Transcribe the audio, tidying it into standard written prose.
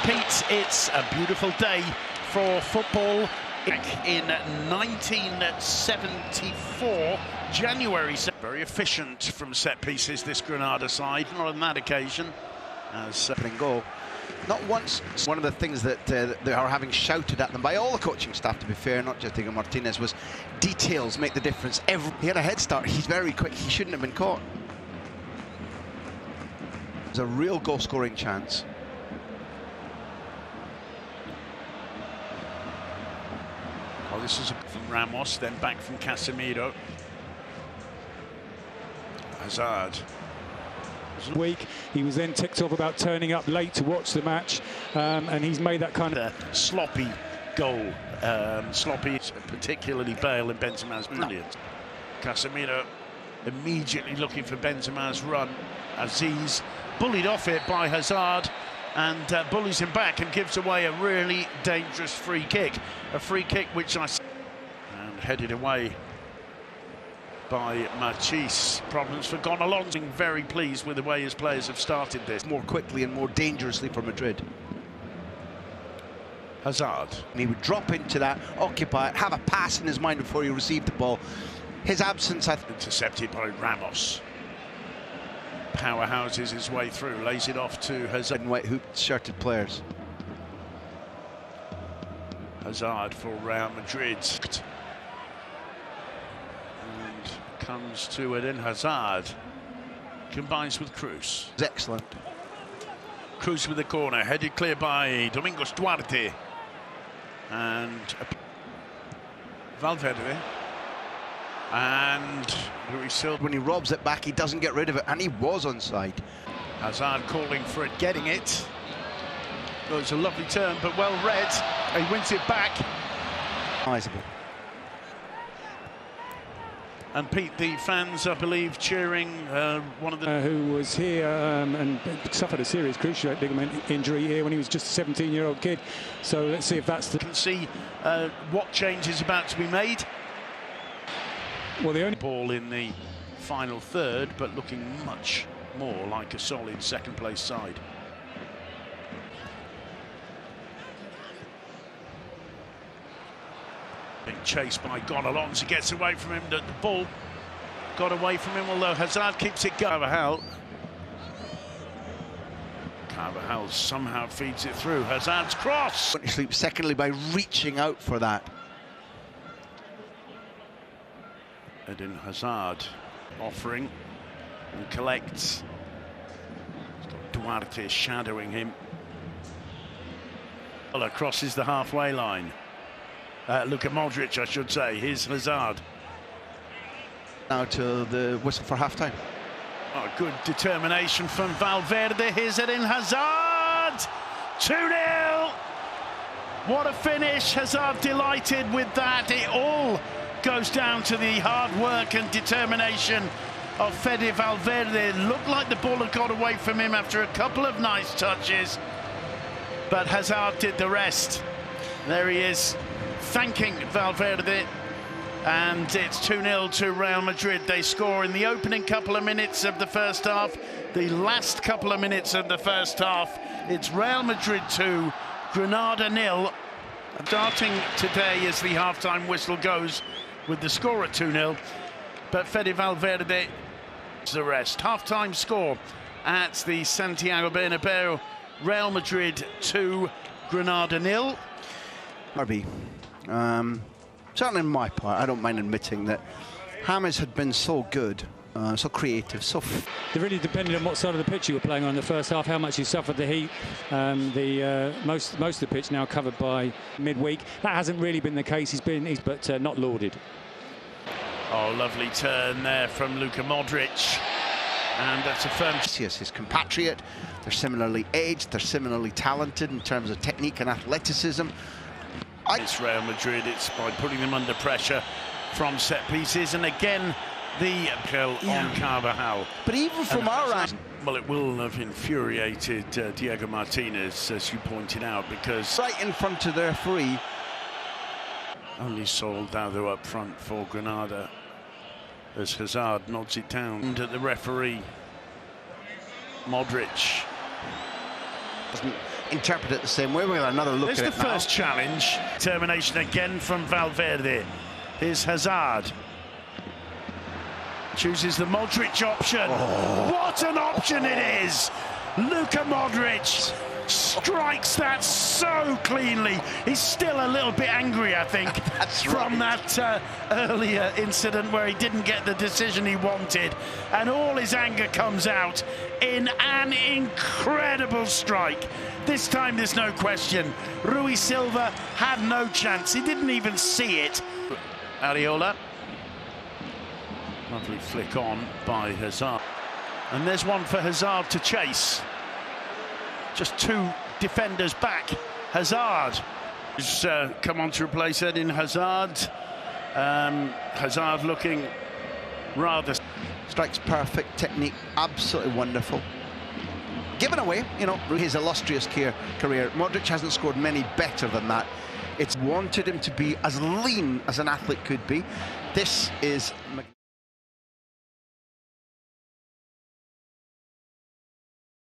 Pete, it's a beautiful day for football. In 1974, January. Very efficient from set pieces, this Granada side. Not on that occasion. As goal. Not once. One of the things that they are having shouted at them by all the coaching staff, to be fair, not just Diego Martinez, was details make the difference. He had a head start. He's very quick. He shouldn't have been caught. There's a real goal-scoring chance. Oh, this is from Ramos, then back from Casemiro. Hazard. Week, he was then ticked off about turning up late to watch the match, and he's made that kind of sloppy goal. Sloppy, particularly Bale and Benzema's brilliant. Casemiro immediately looking for Benzema's run. Aziz bullied off it by Hazard, and bullies him back and gives away a really dangerous free kick. A free kick which and headed away by Machis. Problems for Gonalons. Very pleased with the way his players have started this. More quickly and more dangerously for Madrid. Hazard. And he would drop into that, occupy it, have a pass in his mind before he received the ball. His absence, I think. Intercepted by Ramos. Powerhouses his way through, lays it off to Hazard. And white hoop-shirted players. Hazard for Real Madrid. And comes to Eden Hazard. Combines with Cruz. Excellent. Cruz with the corner, headed clear by Domingos Duarte. And Valverde. And Luis Silva. When he robs it back, he doesn't get rid of it, and he was onside. Hazard calling for it, getting it. Oh, it's a lovely turn, but well read. He wins it back. Sizable. And Pete, the fans, I believe, cheering one of the... who was here and suffered a serious cruciate ligament injury here when he was just a 17-year-old kid. So let's see if that's the... Can see what change is about to be made. Well, the only ball in the final third, but looking much more like a solid second-place side. Being chased by Gonalons, he gets away from him. The ball got away from him, although Hazard keeps it going. Carvajal somehow feeds it through. Hazard's cross. Secondly, by reaching out for that. Eden Hazard offering and collects. He's got Duarte shadowing him. Well, crosses the halfway line. Luka Modric, I should say. Here's Hazard. Now to the whistle for half-time. Oh, good determination from Valverde. Here's Eden Hazard. 2-0. What a finish. Hazard delighted with that. It all goes down to the hard work and determination of Fede Valverde. It looked like the ball had got away from him after a couple of nice touches, but Hazard did the rest. There he is, thanking Valverde, and it's 2-0 to Real Madrid. They score in the opening couple of minutes of the first half. The last couple of minutes of the first half, it's Real Madrid 2, Granada 0. Starting today as the half-time whistle goes, with the score at 2-0, but Fede Valverde the rest. Half-time score at the Santiago Bernabeu. Real Madrid 2, Granada 0. RB. Certainly on my part, I don't mind admitting that James had been so good, so creative, so... It really depended on what side of the pitch you were playing on in the first half, how much you suffered the heat. Most of the pitch now covered by midweek. That hasn't really been the case. But not lauded. Oh, lovely turn there from Luka Modric. And that's a firm... His compatriot. They're similarly aged, they're similarly talented in terms of technique and athleticism. It's Real Madrid, it's by putting them under pressure from set pieces, and again the kill on Carvajal. But even from our end, well, it will have infuriated Diego Martinez, as you pointed out, because right in front of their referee. Only Soldado up front for Granada as Hazard nods it down. And at the referee, Modric interpret it the same way. We've got another look There's at it the first challenge. Determination again from Valverde. Here's Hazard. Chooses the Modric option. What an option it is! Luka Modric strikes that so cleanly. He's still a little bit angry, I think, from that earlier incident where he didn't get the decision he wanted, and all his anger comes out in an incredible strike. This time there's no question. Rui Silva had no chance. He didn't even see it. Areola. Lovely flick on by Hazard. And there's one for Hazard to chase. Just two defenders back. Hazard has come on to replace Eden Hazard. Hazard looking rather... Strikes perfect, technique absolutely wonderful. Given away, you know, his illustrious career. Modric hasn't scored many better than that. It's wanted him to be as lean as an athlete could be. This is...